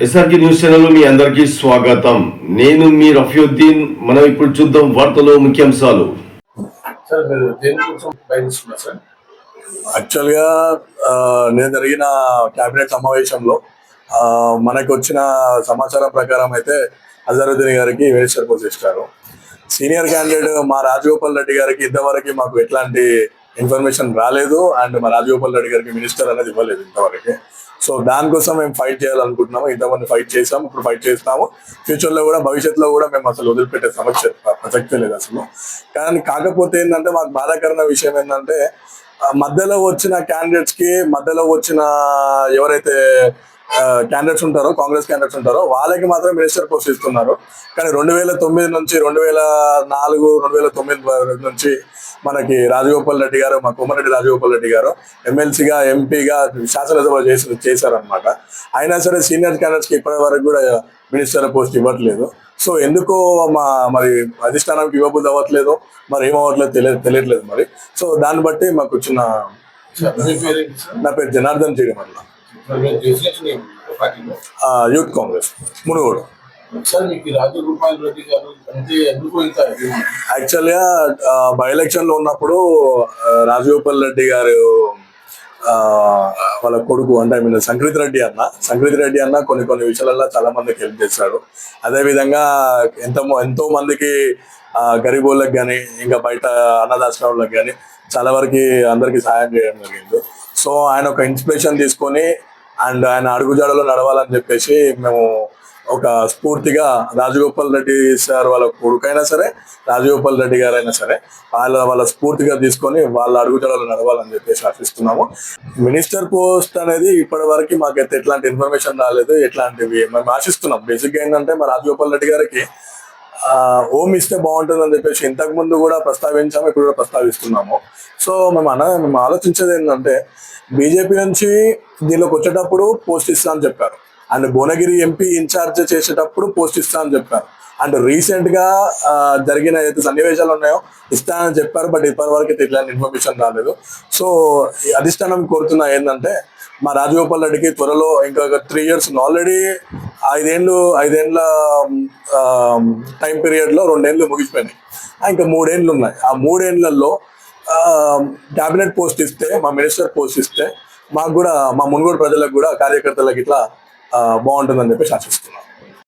SRK news channel మీ అందరికీ స్వాగతం. నేను మీ రఫీయుద్దీన్. మనం ఇప్పుడు చూద్దాం వార్తలో ముఖ్యాంశాలు. యాక్చువల్గా నేను జరిగిన కేబినెట్ సమావేశంలో మనకు వచ్చిన సమాచారం ప్రకారం అయితే అజరుద్దీన్ గారికి మినిస్టర్ పోస్ట్ ఇస్తారు. సీనియర్ క్యాండిడేట్ మా రాజగోపాల్ రెడ్డి గారికి ఇంతవరకు మాకు ఎట్లాంటి ఇన్ఫర్మేషన్ రాలేదు. అండ్ మా రాజగోపాల్ రెడ్డి గారికి మినిస్టర్ అనేది ఇవ్వలేదు ఇంతవరకు. సో దానికోసం మేము ఫైట్ చేయాలనుకుంటున్నాము. ఇంతమంది ఫైట్ చేసాము, ఇప్పుడు ఫైట్ చేస్తాము. ఫ్యూచర్లో కూడా, భవిష్యత్తులో కూడా మేము అసలు వదిలిపెట్టే ప్రసక్తే లేదు అసలు. కానీ కాకపోతే ఏంటంటే మాకు బాధాకరమైన విషయం ఏంటంటే మధ్యలో వచ్చిన క్యాండిడేట్స్ కి, మధ్యలో వచ్చిన ఎవరైతే క్యాండిడేట్స్ ఉంటారో, కాంగ్రెస్ క్యాండిడేట్స్ ఉంటారో వాళ్ళకి మాత్రం మినిస్టర్ పోస్ట్ ఇస్తున్నారు. కానీ 2009 నుంచి 2004, 2009 నుంచి మనకి రాజగోపాల్ రెడ్డి గారు, మా కోమరెడ్డి రాజగోపాల్ రెడ్డి గారు ఎమ్మెల్సీగా, ఎంపీగా, శాసనసభ చేశారనమాట. అయినా సరే సీనియర్ క్యాండిడేట్స్ కి ఇప్పటి వరకు కూడా మినిస్టర్ పోస్ట్ ఇవ్వట్లేదు. సో ఎందుకో మరి అధిష్టానానికి ఇవ్వబుద్ధి అవ్వట్లేదు, మరి ఏమవ్వట్లేదు తెలియట్లేదు మరి. సో దాన్ని బట్టి మాకు వచ్చిన, నా పేరు జనార్దన్ చేయడం యూత్ కాంగ్రెస్ మునుగోడు. యాక్చువల్గా బై ఎలక్షన్ లో ఉన్నప్పుడు రాజగోపాల్ రెడ్డి గారు వాళ్ళ కొడుకు అంటే సంక్రీత్ రెడ్డి అన్న కొన్ని విషయాలలో చాలా మందికి హెల్ప్ చేశాడు. అదేవిధంగా ఎంతో మందికి గరీబోళ్ళకి కానీ, ఇంకా బయట అన్నదాశ్రమాలకు కానీ చాలా వరకు అందరికి సహాయం చేయడం జరిగింది. సో ఆయన ఒక ఇన్స్పిరేషన్ తీసుకొని అండ్ ఆయన అడుగుజాడలో నడవాలని చెప్పేసి మేము ఒక స్ఫూర్తిగా రాజగోపాల్ రెడ్డి సార్ వాళ్ళ కొడుకైనా సరే, రాజగోపాల్ రెడ్డి గారు అయినా సరే వాళ్ళ స్ఫూర్తిగా తీసుకొని వాళ్ళ అడుగుజాడలో నడవాలని చెప్పేసి ఆశిస్తున్నాము. మినిస్టర్ పోస్ట్ అనేది ఇప్పటి వరకు మాకైతే ఎట్లాంటి ఇన్ఫర్మేషన్ రాలేదు. ఎట్లాంటివి మేము ఆశిస్తున్నాం. బేసిక్గా ఏంటంటే మా రాజగోపాల్ రెడ్డి గారికి హోమ్ ఇస్తే బాగుంటుందని చెప్పేసి ఇంతకు ముందు కూడా ప్రస్తావించాము, ఇప్పుడు కూడా ప్రస్తావిస్తున్నాము. సో మేము ఆలోచించేది ఏంటంటే బీజేపీ నుంచి దీనిలోకి వచ్చేటప్పుడు పోస్ట్ ఇస్తా అని చెప్పారు. అండ్ భువనగిరి ఎంపీ ఇన్ఛార్జ్ చేసేటప్పుడు పోస్ట్ ఇస్తా అని చెప్పారు. అండ్ రీసెంట్ గా జరిగిన ఏదైతే సన్నివేశాలు ఉన్నాయో ఇస్తానని చెప్పారు. బట్ ఇప్పటి వరకు అయితే ఇట్లాంటి ఇన్ఫర్మేషన్ రాలేదు. సో అధిష్టానం కోరుతున్నా ఏంటంటే మా రాజగోపాల్ రెడ్డికి త్వరలో ఇంకా 3 years ఆల్రెడీ 5 ఏళ్ళ టైం పీరియడ్ లో 2 ఏళ్ళు ముగిసిపోయినాయి. ఇంకా 3 ఏళ్ళు ఉన్నాయి. ఆ 3 ఏళ్లలో క్యాబినెట్ పోస్ట్ ఇస్తే, మా మినిస్టర్ పోస్ట్ ఇస్తే మాకు కూడా, మా మునుగోడు ప్రజలకు కూడా, కార్యకర్తలకు ఇట్లా బాగుంటుందని చెప్పేసి ఆశిస్తున్నాం.